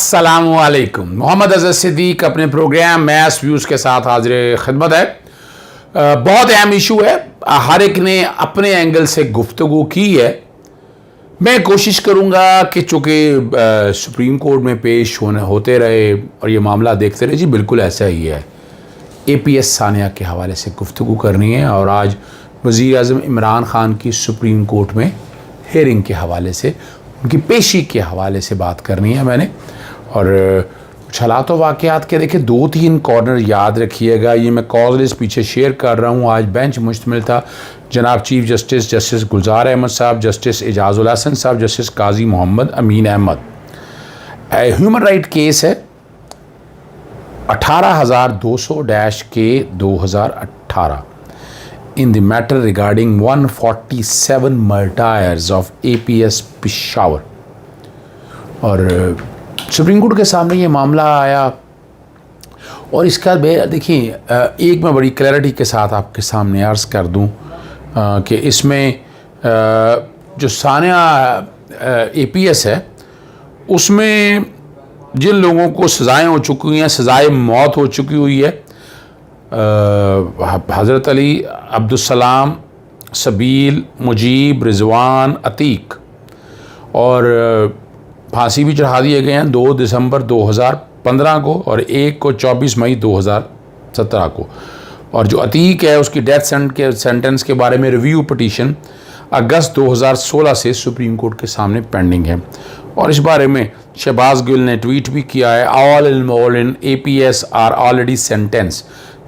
अस्सलामुअलैकुम। मोहम्मद अज़हर सिद्दीक अपने programme maths views के साथ हाजिर खिदमत है। बहुत अहम इशू है, हर एक ने अपने एंगल से गुफ्तगू की है। मैं कोशिश करूँगा कि चूँकि सुप्रीम कोर्ट में पेश होते रहे और ये मामला देखते रहे, जी बिल्कुल ऐसा ही है। APS सानिया के हवाले से गुफ्तगू करनी है और आज वज़ीर आज़म इमरान ख़ान की सुप्रीम कोर्ट में हेयरिंग के हवाले से, उनकी पेशी के हवाले से बात करनी है मैंने। और कुछ हालात वाक़यात के देखिए, 2-3 कॉर्नर याद रखिएगा। ये मैं कॉज लिस्ट पीछे शेयर कर रहा हूँ। आज बेंच मुश्तमिल था जनाब चीफ जस्टिस जस्टिस गुलजार अहमद साहब, जस्टिस एजाजुल हसन साहब, जस्टिस काजी मोहम्मद अमीन अहमद। ह्यूमन राइट केस है 18,200-K/2018 in the matter regarding 147 martyrs of APS Peshawar। और सुप्रीम कोर्ट के सामने ये मामला आया और इसका देखिए, एक मैं बड़ी क्लैरिटी के साथ आपके सामने अर्ज़ कर दूं कि इसमें जो सानिया APS है उसमें जिन लोगों को सज़ाएँ हो चुकी हैं, सज़ाए मौत हो चुकी हुई है, हज़रत अली, अब्दुलसलाम, सबील, मुजीब, रिजवान, अतीक, और फांसी भी चढ़ा दिए गए हैं 2 दिसंबर 2015 को और एक को 24 मई 2017 को। और जो अतीक है उसकी डेथ सेंटेंस के बारे में रिव्यू पिटीशन अगस्त 2016 से सुप्रीम कोर्ट के सामने पेंडिंग है। और इस बारे में शहबाज गिल ने ट्वीट भी किया है, all involved in APS are already sentence,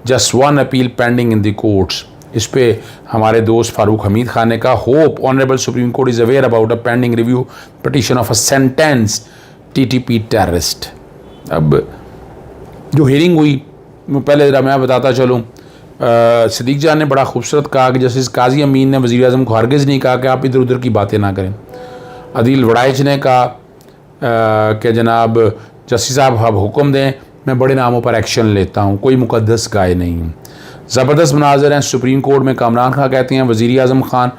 just one appeal pending in the courts. इस पे हमारे दोस्त फारूक हमीद खान ने कहा, hope honourable supreme court is aware about a pending review petition of a sentence TTP terrorist. अब जो हियरिंग हुई, पहले ज़रा मैं बताता चलूँ, सिद्दीक जान ने बड़ा खूबसूरत कहा कि जस्टिस काजी अमीन ने वज़ीर आज़म को हरगिज़ नहीं कहा कि आप इधर उधर की बातें ना करें। अदील वड़ाइच ने कहा कि जनाब जस्टिस साहब अब हुक्म दें, मैं बड़े नामों पर एक्शन लेता हूँ, कोई मुकद्दस गाय नहीं। ज़बरदस्त मनाज़र हैं सुप्रीम कोर्ट में। कामरान खान कहती हैं वज़ीर आज़म खान,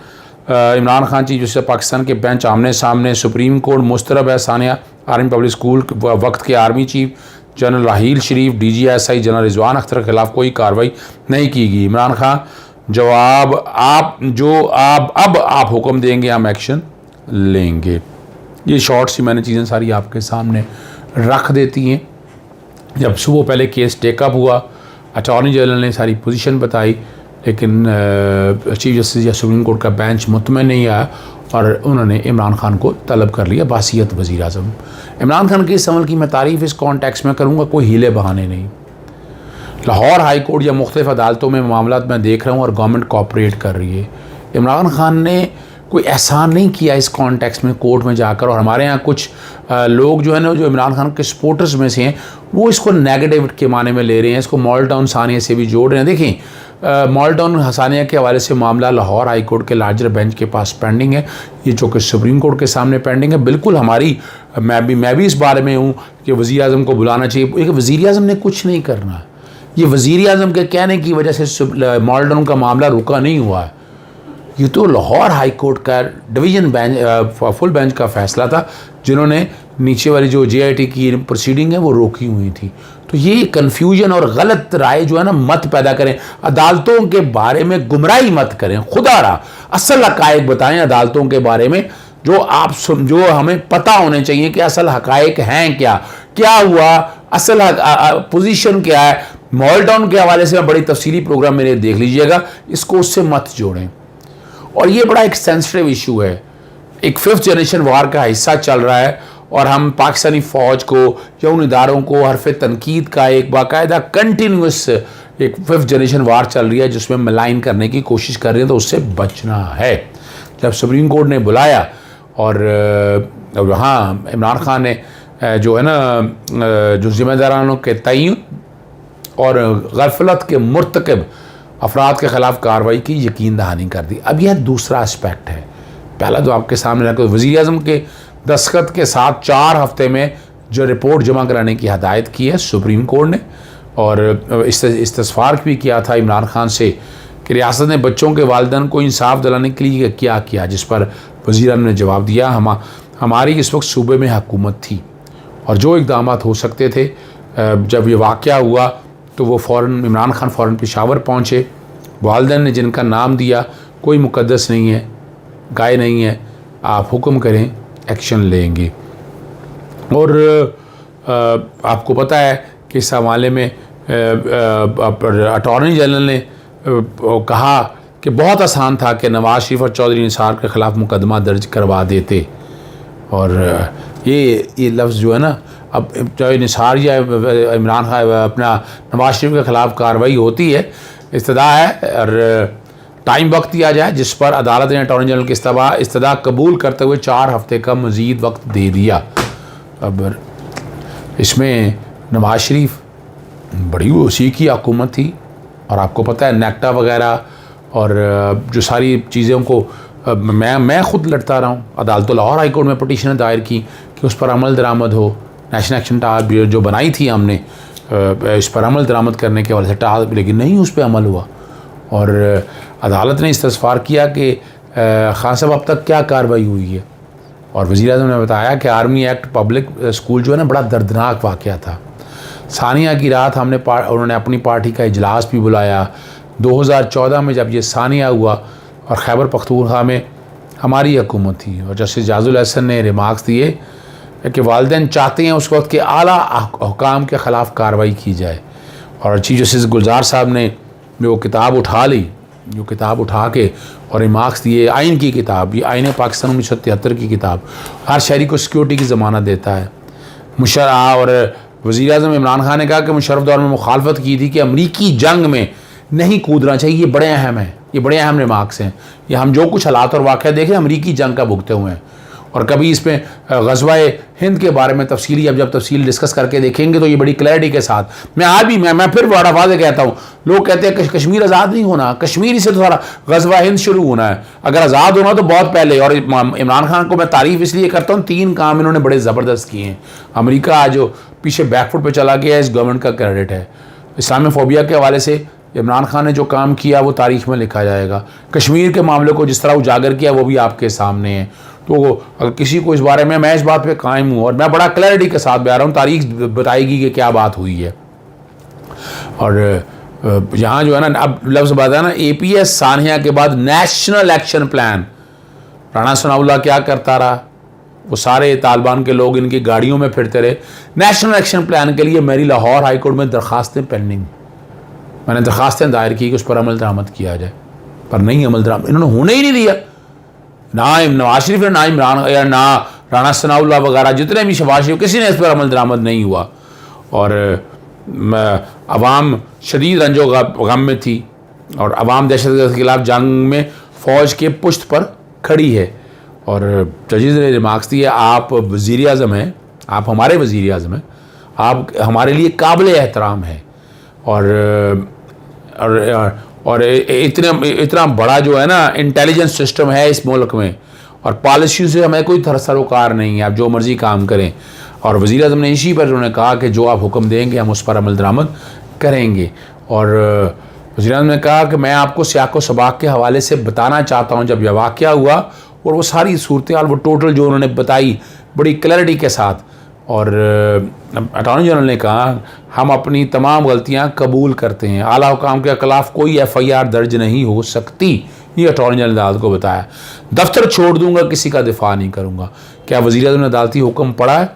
इमरान खान चीफ जस्टिस पाकिस्तान के बेंच आमने सामने। सुप्रीम कोर्ट मुस्तरब है सानिया आर्मी पब्लिक स्कूल वक्त के आर्मी चीफ जनरल राहील शरीफ, DGSI जनरल रिजवान अख्तर के खिलाफ कोई कार्रवाई नहीं की गई। इमरान खान जवाब, आप हुक्म देंगे, हम एक्शन लेंगे। ये शॉर्ट सी मैंने चीज़ें सारी आपके सामने रख देती हैं। जब सुबह पहले केस टेकअप हुआ, अटॉर्नी जनरल ने सारी पोजीशन बताई, लेकिन चीफ जस्टिस या सुप्रीम कोर्ट का बेंच मुतमईन नहीं आया और उन्होंने इमरान खान को तलब कर लिया बासियत वज़ीर आज़म। इमरान खान की इस अमल की मैं तारीफ़ इस कॉन्टेक्स्ट में करूँगा, कोई हीले बहाने नहीं। लाहौर हाई कोर्ट या मुख्तलिफ़ अदालतों में मामला मैं देख रहा हूँ और गवर्नमेंट कोऑपरेट कर रही है। इमरान खान ने कोई एहसान नहीं किया इस कॉन्टेक्स्ट में कोर्ट में जाकर। और हमारे यहाँ कुछ लोग जो है ना, जो इमरान खान के सपोर्टर्स में से हैं, वो इसको नेगेटिव के माने में ले रहे हैं, इसको मॉडल टाउन सानिया से भी जोड़ रहे हैं। देखिए, मॉडल टाउन सानिया के हवाले से मामला लाहौर हाई कोर्ट के लार्जर बेंच के पास पेंडिंग है, ये जो कि सुप्रीम कोर्ट के सामने पेंडिंग है। बिल्कुल मैं भी इस बारे में हूँ कि वज़ीर आज़म को बुलाना चाहिए। वज़ीर आज़म ने कुछ नहीं करना, ये वज़ीर आज़म के कहने की वजह से मॉडल टाउन का मामला रुका नहीं हुआ है। ये तो लाहौर हाई कोर्ट का डिवीज़न बेंच, फुल बेंच का फैसला था, जिन्होंने नीचे वाली जो JIT की प्रोसीडिंग है वो रोकी हुई थी। तो ये कन्फ्यूजन और गलत राय जो है ना मत पैदा करें, अदालतों के बारे में गुमराही मत करें, खुदारा असल हकायक बताएं अदालतों के बारे में, जो हमें पता होने चाहिए कि असल हकायक हैं क्या हुआ, असल पोजीशन क्या है। मॉडल टाउन के हवाले से मैं बड़ी तफसीली प्रोग्राम मेरे देख लीजिएगा, इसको उससे मत जोड़ें। और ये बड़ा एक सेंसिटिव इशू है, एक 5th जनरेशन वार का हिस्सा चल रहा है और हम पाकिस्तानी फ़ौज को या उन इदारों को हरफ तनकीद का एक बाकायदा कंटिन्यूस एक 5th जनरेशन वार चल रही है जिसमें मलाइन करने की कोशिश कर रहे हैं, तो उससे बचना है। जब सुप्रीम कोर्ट ने बुलाया और वहाँ इमरान खान ने जो है ना, जो ज़िम्मेदारानों के तयन और गफलत के मुर्तकब अफराद के ख़िलाफ़ कार्रवाई की यकीन दहानी कर दी। अब यह दूसरा एस्पेक्ट है। पहला तो आपके सामने रखा, वज़ीर आज़म के दस्तखत के साथ 4 हफ्ते में जो रिपोर्ट जमा कराने की हदायत की है सुप्रीम कोर्ट ने, और इस्तफ़ार भी किया था इमरान खान से कि रियासत ने बच्चों के वालिदैन को इंसाफ दिलाने के लिए क्या किया, जिस पर वज़ीर आज़म ने जवाब दिया, हमारी इस वक्त सूबे में हुकूमत थी और जो इक़दाम हो सकते थे जब ये वाक़या हुआ तो वो फ़ौरन इमरान खान फ़ौरन पेशावर पहुँचे। वालिदैन ने जिनका नाम दिया, कोई मुक़द्दस नहीं है, गाय नहीं है, आप हुक्म करें एक्शन लेंगे। और आपको पता है कि इस हवाले में अटॉर्नी जनरल ने कहा कि बहुत आसान था कि नवाज शरीफ और चौधरी निसार के ख़िलाफ़ मुकदमा दर्ज करवा देते। और ये लफ्ज़ जो है ना, अब चाहे निसार या इमरान खान अपना नवाज शरीफ के ख़िलाफ़ कार्रवाई होती है, इस्तदा है और टाइम वक्त दिया जाए, जिस पर अदालत ने अटॉर्नी जनरल की इस्तदा कबूल करते हुए 4 हफ्ते का मज़ीद वक्त दे दिया। अब इसमें नवाज शरीफ बड़ी वसी की हुकूमत थी और आपको पता है नेक्टा वगैरह और जो सारी चीज़ों को मैं ख़ुद लड़ता रहा हूँ। अदालत लाहौर हाई कोर्ट में पटिशन दायर की कि उस पर अमल दरामद हो। नेशनल एक्शन टास्क जो बनाई थी हमने इस पर अमल दरामद करने के वाले से लेकिन नहीं उस पर अमल हुआ। और अदालत ने इस्तग़फ़ार किया कि खान साहब अब तक क्या कार्रवाई हुई है। और वज़ीर-ए-आज़म ने बताया कि आर्मी एक्ट पब्लिक स्कूल जो है ना, बड़ा दर्दनाक वाक़या था। सानिया की रात उन्होंने अपनी पार्टी का इजलास भी बुलाया। 2014 में जब ये सानिया हुआ और खैबर पख्तूनख्वा में हमारी हुकूमत थी और जस्टिस जाजुल एहसन ने रिमार्क्स दिए कि वालिदैन चाहते हैं उस वक्त के आला हुकाम के ख़िलाफ़ कार्रवाई की जाए। और चीफ जस्टिस गुलजार साहब ने जो किताब उठा ली, जो किताब उठा के और रिमार्क्स दिए, आइन की किताब, ये आइन पाकिस्तान 1973 की किताब हर शहरी को सिक्योरिटी की ज़मानत देता है। और वज़ीर-ए-आज़म इमरान खान ने कहा कि मुशर्रफ दौर में मुखालफत की थी कि अमरीकी जंग में नहीं कूदना चाहिए। ये बड़े अहम हैं, ये बड़े अहम रिमार्क्स हैं। ये हम जो कुछ हालात और वाक़या देखें अमरीकी जंग का भुगते हुए हैं। और कभी इसमें ग़ज़वा-ए हिंद के बारे में तफसीली जब तफसील डिस्कस करके देखेंगे तो ये बड़ी क्लैरिटी के साथ मैं फिर बड़ा वाज़े कहता हूँ। लोग कहते हैं कि कश्मीर आज़ाद नहीं होना, कश्मीर से तो सारा ग़ज़वा हिंद शुरू होना है। अगर आज़ाद होना तो बहुत पहले। और इमरान खान को मैं तारीफ़ इसलिए करता हूँ, 3 काम इन्होंने बड़े ज़बरदस्त किए हैं। अमेरिका आज जो पीछे बैकफुट पर चला गया है, इस गवर्नमेंट का क्रेडिट है। इस्लामोफोबिया के हवाले से इमरान खान ने जो काम किया वो तारीख़ में लिखा जाएगा। कश्मीर के मामले को जिस तरह उजागर किया वो भी आपके सामने है। तो अगर किसी को इस बारे में, मैं इस बात पे कायम हूँ और मैं बड़ा क्लैरिटी के साथ बता रहा हूँ, तारीख बताएगी कि क्या बात हुई है। और यहाँ जो है ना, अब लफ्ज़ बात है ना, APS सानिया के बाद national action plan, Rana Sanaullah क्या करता रहा, वो सारे तालिबान के लोग इनकी गाड़ियों में फिरते रहे। नेशनल एक्शन प्लान के लिए मेरी लाहौर हाई कोर्ट में दरख्वास्तें पेंडिंग, मैंने दरख्वास्तें दायर की कि उस पर अमल दरामद किया जाए, पर नहीं अमल दरामद इन्होंने होने ही नहीं दिया। ना नवाज शरीफ ने, ना इमरान या ना राणा सनाउल्लाह वगैरह, जितने भी शहबाज शरीफ, किसी ने इस पर अमल दरामद नहीं हुआ। और अवाम शदीद रंजो गम में थी और अवाम दहशतगर्द के खिलाफ जंग में फ़ौज के पुश्त पर खड़ी है। और जजेज़ ने रिमार्क्स दिए, आप वज़ीर-ए-आज़म हैं, आप हमारे वज़ीर-ए-आज़म हैं, आप हमारे लिए काबिल एहतराम हैं। और इतना बड़ा जो है ना इंटेलिजेंस सिस्टम है इस मुल्क में, और पॉलिसी से हमें कोई सरोकार नहीं है, आप जो मर्ज़ी काम करें। और वज़ीर-ए-आज़म ने इसी पर उन्होंने कहा कि जो आप हुक्म देंगे हम उस पर अमल दरामद करेंगे। और वज़ीर-ए-आज़म ने कहा कि मैं आपको सियाक़ो सबाक़ के हवाले से बताना चाहता हूँ, जब यह वाक़या हुआ और वो सारी सूरत हाल वो टोटल जो उन्होंने बताई बड़ी क्लैरिटी के साथ। और अटॉर्नी जनरल ने कहा हम अपनी तमाम गलतियां कबूल करते हैं, आला हुकाम के खिलाफ कोई FIR दर्ज नहीं हो सकती, ये अटॉर्नी जनरल ने अदालत को बताया। दफ्तर छोड़ दूंगा, किसी का दिफा नहीं करूंगा। क्या वज़ीर-ए-आज़म ने अदालती हुक्म पढ़ा है?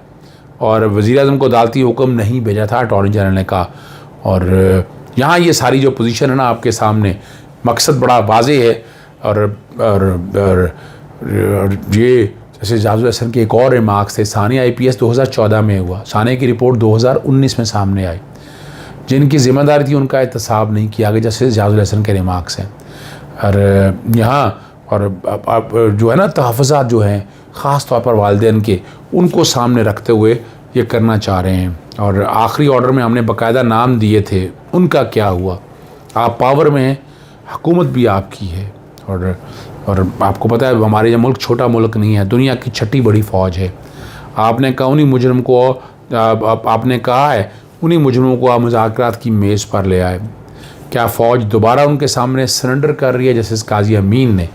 और वज़ीर-ए-आज़म को अदालती हुक्म नहीं भेजा था, अटॉर्नी जनरल ने कहा। और यहाँ ये सारी जो पोजीशन है ना आपके सामने, मकसद बड़ा वाज़ेह है। और ये जैसे जाजुल एहसन के एक और रिमार्क्स थे, सानिया IPS 2014 में हुआ, सानिया की रिपोर्ट 2019 में सामने आई, जिनकी ज़िम्मेदारी थी उनका एहतसाब नहीं किया गया, जैसे जाजुल एहसन के रिमार्क्स हैं। और यहाँ और जो है ना तहफ़्फ़ुज़ात जो हैं ख़ास तौर पर वालिदैन के, उनको सामने रखते हुए ये करना चाह रहे हैं। और आखिरी ऑर्डर में हमने बाकायदा नाम दिए थे, उनका क्या हुआ? आप पावर में हैं, हुकूमत भी आपकी है। और आपको पता है हमारे ये मुल्क छोटा मुल्क नहीं है, दुनिया की 6ठी बड़ी फ़ौज है। आपने कहा उन्हीं मुजरम को, आपने कहा है उन्हीं मुजरमों को आप मुज़ाकरात की मेज़ पर ले आए। क्या फ़ौज दोबारा उनके सामने सरेंडर कर रही है? जैसे काजी अमीन ने,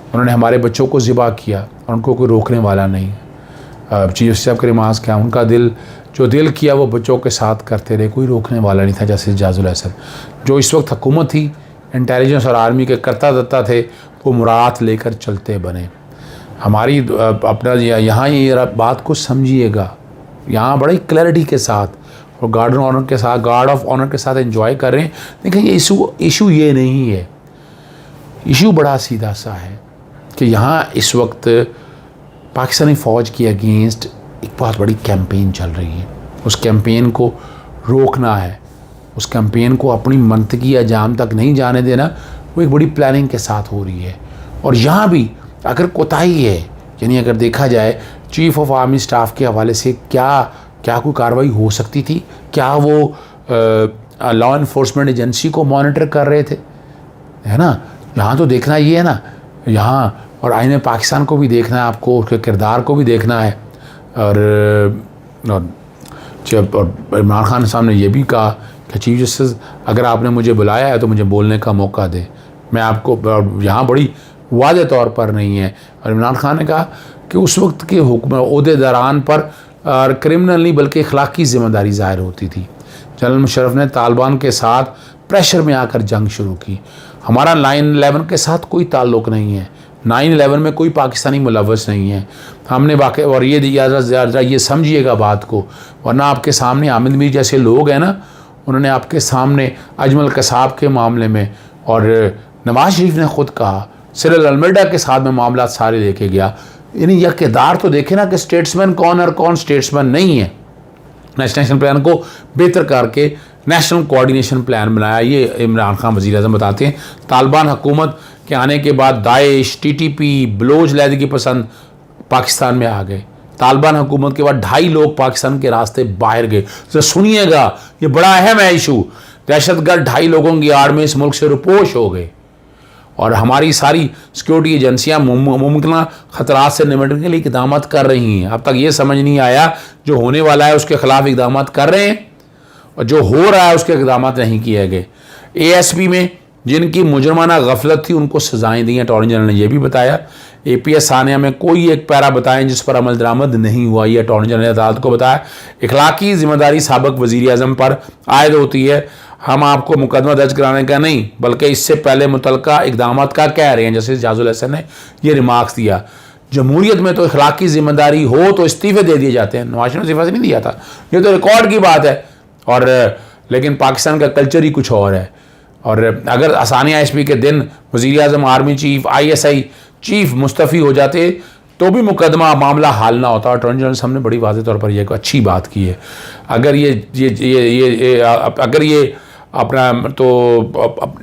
उन्होंने हमारे बच्चों को ज़िबा किया और उनको कोई रोकने वाला नहीं है। चीफ जस्टिस साहब के रिमार्क्स क्या, उनका दिल जो दिल किया वो बच्चों के साथ करते रहे, कोई रोकने वाला नहीं था। जस्टिस इजाजुल हसन जो इस वक्त हुकूमत थी, इंटेलिजेंस और आर्मी के करता दत्ता थे, वो मुराद लेकर चलते बने। हमारी अपना यहाँ ये बात को समझिएगा, यहाँ बड़ी क्लैरिटी के साथ और गार्ड ऑफ ऑनर के साथ एंजॉय कर रहे हैं। देखिए ये इशू ये नहीं है, इशू बड़ा सीधा सा है कि यहाँ इस वक्त पाकिस्तानी फ़ौज के अगेंस्ट एक बहुत बड़ी कैंपेन चल रही है। उस कैंपेन को रोकना है, उस कैंपेन को अपनी मंतकी अंजाम तक नहीं जाने देना, वो एक बड़ी प्लानिंग के साथ हो रही है। और यहाँ भी अगर कोताही है, यानी अगर देखा जाए चीफ ऑफ आर्मी स्टाफ के हवाले से क्या कोई कार्रवाई हो सकती थी, क्या वो लॉ इन्फोर्समेंट एजेंसी को मॉनिटर कर रहे थे, है ना। यहाँ तो देखना ये है ना, यहाँ और आईने पाकिस्तान को भी देखना है, आपको उसके किरदार को भी देखना है। और इमरान खान साहब ने यह भी कहा कि चीफ जस्टिस अगर आपने मुझे बुलाया है तो मुझे बोलने का मौका दे, मैं आपको, यहाँ बड़ी वाज़ेह तौर पर नहीं है। और इमरान खान ने कहा कि उस वक्त के हुक्म ओहदेदारान पर क्रिमिनल नहीं बल्कि अखलाकी ज़िम्मेदारी ज़ाहिर होती थी। जनरल मुशर्रफ ने तालिबान के साथ प्रेशर में आकर जंग शुरू की। हमारा 9/11 के साथ कोई ताल्लुक़ नहीं है, 9/11 में कोई पाकिस्तानी मुलव्वस नहीं है। हमने वाकई, और ये समझिएगा बात को, वरना आपके सामने आमिद मीर जैसे लोग हैं ना, उन्होंने आपके सामने अजमल कसाब के मामले में, और नवाज शरीफ ने ख़ुद कहा सिरिल अलमेडा के साथ में मामला सारे लेके गया। यानी यह किरदार तो देखे ना कि स्टेट्समैन कौन और कौन स्टेट्समैन नहीं है। नेशनल प्लान को बेहतर करके नेशनल कोऑर्डिनेशन प्लान बनाया, ये इमरान खान वज़ीर आज़म बताते हैं। तालिबान हुकूमत के आने के बाद दाइश, TTP, बलोच लहदगी पसंद पाकिस्तान में आ गए। तालिबान हुकूमत के बाद 2.5 लोग पाकिस्तान के रास्ते बाहर गए। तो सुनिएगा, ये बड़ा अहम है इशू। दहशतगर्द 2.5 लोगों की आड़ में इस मुल्क से रुपोश हो गए, और हमारी सारी सिक्योरिटी एजेंसियाँ मुमकिन ख़तरात से निपटने के लिए इक़दाम कर रही हैं। अब तक ये समझ नहीं आया जो होने वाला है उसके ख़िलाफ़ इक़दाम कर रहे हैं, और जो हो रहा है उसके इक़दाम नहीं किए गए। ASP में जिनकी मुजरमाना गफलत थी उनको सज़ाएँ दी हैं, अटॉर्नी जनरल ने यह भी बताया। APS सानिया में कोई एक पैरा बताएं जिस पर अमल दरामद नहीं हुआ, ये अटॉर्नी जनरल ने अदालत को बताया। इखलाकी ज़िम्मेदारी साबिक़ वज़ीर आज़म पर आयद होती है, हम आपको मुकदमा दर्ज कराने का नहीं बल्कि इससे पहले मुतलका इक़दामात का कह रहे हैं। जैसे इजाजुल हसन ने ये रिमार्क्स दिया। जमहूरियत में तो इखलाकी ज़िम्मेदारी हो तो इस्तीफ़े दे दिए जाते हैं, नवाज शरीफ ने इस्तीफ़ा नहीं दिया था, ये तो रिकॉर्ड की बात है। और लेकिन पाकिस्तान का कल्चर ही कुछ और है। और अगर आसानिया SP के दिन वज़ीर आज़म, आर्मी चीफ, ISI चीफ मुस्तफ़ी हो जाते तो भी मुकदमा मामला हल ना होता। अटॉर्नी जनरल साहब ने बड़ी वाज़ेह तौर पर यह अच्छी बात की है। अगर ये अपना तो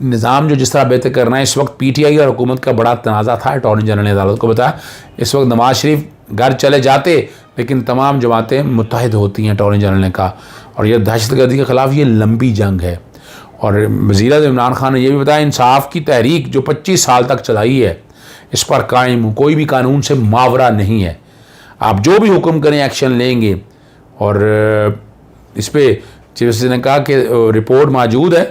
निज़ाम जो जिस तरह बेहतर करना है, इस वक्त PTI और हुकूमत का बड़ा तनाज़ा था। अटॉर्नी जनरल ने अदालत को बताया इस वक्त नवाज शरीफ घर चले जाते लेकिन तमाम जमातें मुत्तहिद होती हैं, अटॉर्नी जनरल ने कहा। और यह दहशतगर्दी के ख़िलाफ़ ये लंबी जंग है। और वज़ीर आज़म इमरान खान ने यह भी बताया इंसाफ की तहरीक जो 25 साल तक चलाई है इस पर कायम कोई भी कानून से मावरा नहीं है। आप जो भी हुक्म करें एक्शन लेंगे। और इस पर चीफ जस्टिस ने कहा कि रिपोर्ट मौजूद है,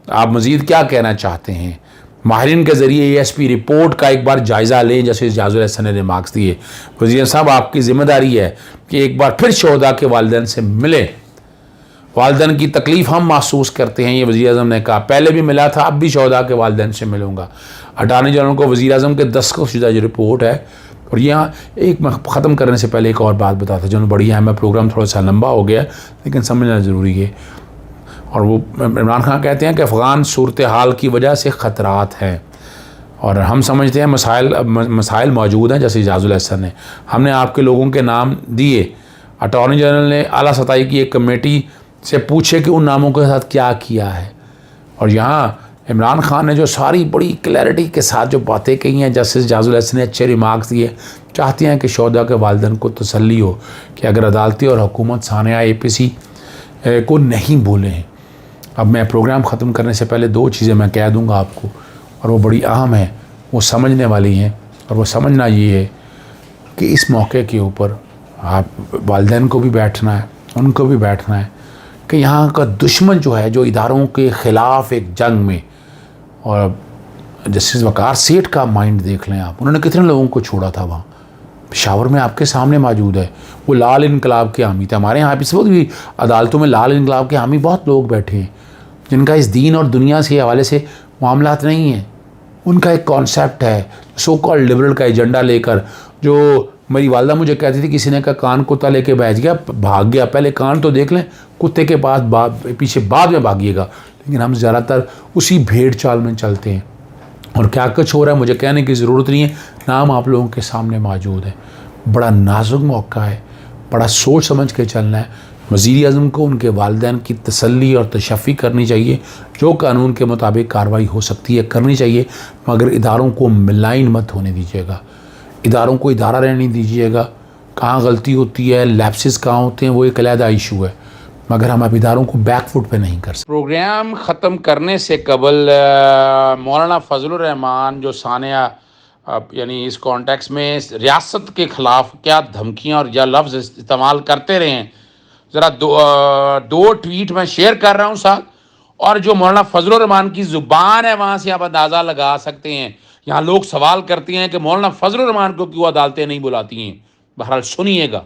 आप मज़ीद क्या कहना चाहते हैं। माहिरीन के ज़रिए ASP रिपोर्ट का एक बार जायज़ा लें, जैसे इजाजुल हसन ने रिमार्क्स दिए। वज़ीर साहब आपकी ज़िम्मेदारी है कि एक बार फिर शोहदा के वालिदैन से मिलें, वालिदैन की तकलीफ़ हम महसूस करते हैं, ये वज़ीर आज़म ने कहा। पहले भी मिला था, अब भी शोहदा के वालिदैन से मिलूँगा। अटॉर्नी जनरल को वज़ीर आज़म के दस्तखतशुदा जो रिपोर्ट है। और यहाँ एक ख़त्म करने से पहले एक और बात बताता जो बड़ी अहम है, प्रोग्राम थोड़ा सा लंबा हो गया लेकिन समझना ज़रूरी है। और वो इमरान खान कहते हैं कि अफ़गान सूरत हाल की वजह से ख़तरात हैं और हम समझते हैं मसाइल मौजूद हैं। जैसे इजाजुल हसन ने, हमने आपके लोगों के नाम दिए। अटॉर्नी जनरल ने आला सतही की एक कमेटी से पूछे कि उन नामों के साथ क्या किया है। और यहाँ इमरान खान ने जो सारी बड़ी क्लैरिटी के साथ जो बातें कही हैं, जस्टिस इजाजुल हसन ने अच्छे रिमार्क्स दिए। चाहते हैं कि शोहदा के वालिदैन को तसल्ली हो कि अगर अदालती और हुकूमत सानिया APC को नहीं बोलें। अब मैं प्रोग्राम ख़त्म करने से पहले 2 चीज़ें मैं कह दूंगा आपको, और वो बड़ी अहम हैं, वो समझने वाली हैं। और वो समझना ये है कि इस मौके के ऊपर आप वालिदैन को भी बैठना है, उनको भी बैठना है कि यहाँ का दुश्मन जो है, जो इदारों के ख़िलाफ़ एक जंग में, और जस्टिस वक़ार सेठ का माइंड देख लें आप, उन्होंने कितने लोगों को छोड़ा था वहाँ, पेशावर में आपके सामने मौजूद है। वो लाल इनकलाब के हामी थे। हमारे यहाँ पे इस वक्त भी अदालतों में लाल इनकलाब के हामी बहुत लोग बैठे हैं जिनका इस दीन और दुनिया से हवाले से मामलात नहीं है। उनका एक कॉन्सेप्ट है सो कॉल्ड लिबरल का एजेंडा लेकर। जो मेरी वालदा मुझे कहती थी, किसी ने कहा कान कुत्ता लेके बैठ गया, भाग गया, पहले कान तो देख लें, कुत्ते के पास पीछे बाद में भागिएगा। लेकिन हम ज़्यादातर उसी भेड़ चाल में चलते हैं और क्या कुछ हो रहा है मुझे कहने की ज़रूरत नहीं है, नाम आप लोगों के सामने मौजूद है। बड़ा नाजुक मौका है, बड़ा सोच समझ के चलना है। वज़ीर-ए-आज़म को उनके वालिदैन की तसल्ली और तशफ़ी करनी चाहिए। जो कानून के मुताबिक कार्रवाई हो सकती है करनी चाहिए, मगर इदारों को मिलाइन मत होने दीजिएगा, इदारों को इदारा रहने दीजिएगा। कहाँ गलती होती है, लैप्सेस कहाँ होते हैं, वो एक अलहदा इशू है, मगर हम अब इदारों को बैकफुट पे नहीं कर सकते। प्रोग्राम ख़त्म करने से कबल मौलाना फजलुर रहमान जो सानिया यानी इस कॉन्टेक्स्ट में रियासत के ख़िलाफ़ क्या धमकियाँ और या लफ्ज़ इस्तेमाल करते रहे हैं, ज़रा दो ट्वीट मैं शेयर कर रहा हूँ साथ। और जो मौलाना फजलुर रहमान की ज़ुबान है वहाँ से आप अंदाज़ा लगा सकते हैं। यहाँ लोग सवाल करते हैं कि मौलाना फजलुर रहमान को क्यों अदालतें नहीं बुलाती हैं। बहरहाल सुनिएगा।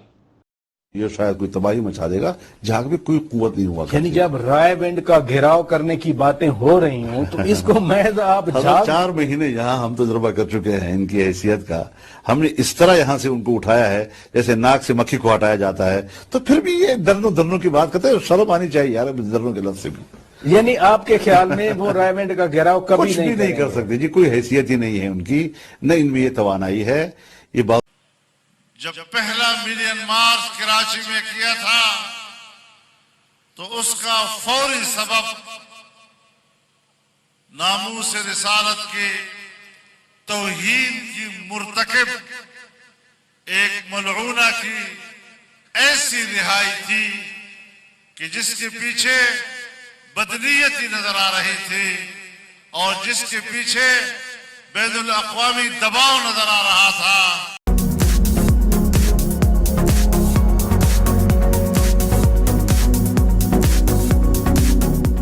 ये शायद कोई तबाही मचा देगा जहां पे कोई कुव्वत नहीं हुआ। यानी जब रायबंद का घेराव करने की बातें हो रही हों तो इसको महज आप 4 महीने यहाँ हम तजुर्बा कर चुके हैं इनकी हैसियत का। हमने इस तरह यहाँ से उनको उठाया है जैसे नाक से मक्खी को हटाया जाता है, तो फिर भी ये दर्नों की बात करते हैं। शर्म आनी चाहिए यार दर्नों के लफ्ज से भी। यानी आपके ख्याल में वो रायबंद का घेराव कभी कुछ भी नहीं कर सकते जी, कोई हैसियत ही नहीं है उनकी, न इनमें ये तवानाई है। ये बात जब पहला मिलियन मार्च कराची में किया था तो उसका फौरी सबब नामूस रिसालत के तौहीन की मुर्तकिब एक मलऊना की ऐसी रिहाई थी कि जिसके पीछे बदनीयती नजर आ रही थी और जिसके पीछे बैनुल अक़वामी दबाव नजर आ रहा था।